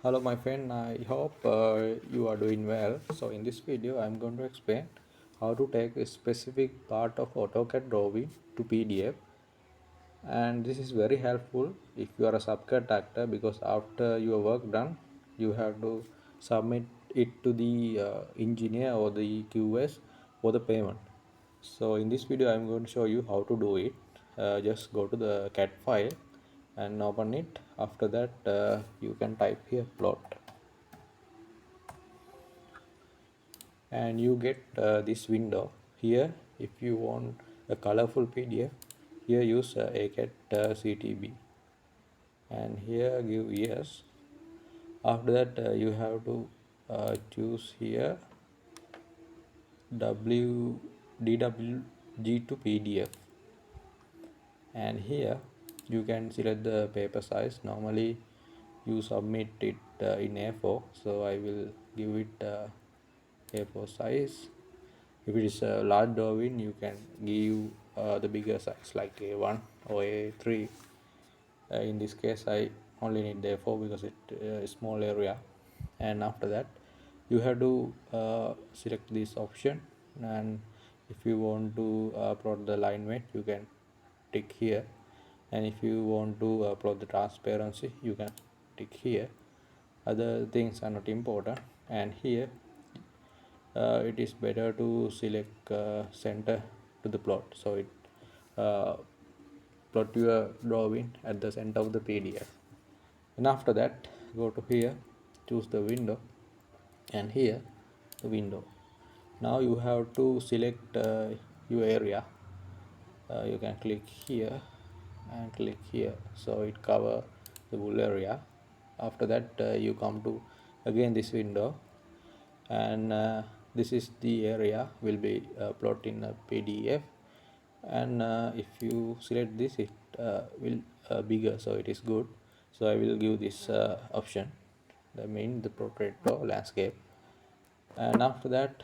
Hello my friend, I hope you are doing well. So in this video I'm going to explain how to take a specific part of AutoCAD drawing to PDF, and this is very helpful if you are a subcontractor because after your work done you have to submit it to the engineer or the QS for the payment. So in this video I'm going to show you how to do it. Just go to the CAD file and open it. After that you can type here plot and you get this window here. If you want a colorful PDF, here use ACAT CTB and here give yes. After that you have to choose here DWG to PDF, and here you can select the paper size. Normally you submit it in A4, so I will give it A4 size. If it is a large drawing, you can give the bigger size like A1 or A3. In this case I only need the A4 because it is small area. And after that you have to select this option, and if you want to plot the line weight you can tick here, and if you want to plot the transparency you can tick here. Other things are not important, and here it is better to select center to the plot, so it uh, plot your drawing at the center of the PDF. And after that go to here, choose the window, and here the window. Now you have to select your area. You can click here and click here, so it cover the whole area. After that you come to again this window, and this is the area will be plot in a PDF, and if you select this it will bigger, so it is good. So I will give this option, the main the portrait or landscape, and after that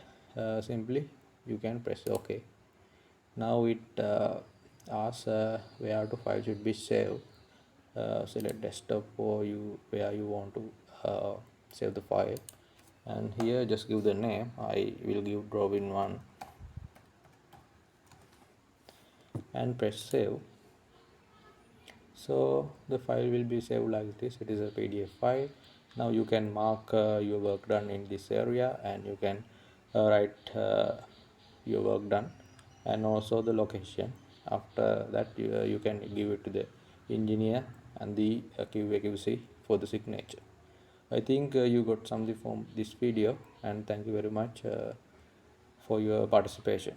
simply you can press OK. Now it asks where the file should be saved. Select desktop or you where you want to save the file, and here just give the name. I will give drawing 1 and press save. So the file will be saved like this. It is a PDF file. Now you can mark your work done in this area, and you can write your work done and also the location. After that you can give it to the engineer and the QA/QC for the signature. I think you got something from this video, and thank you very much for your participation.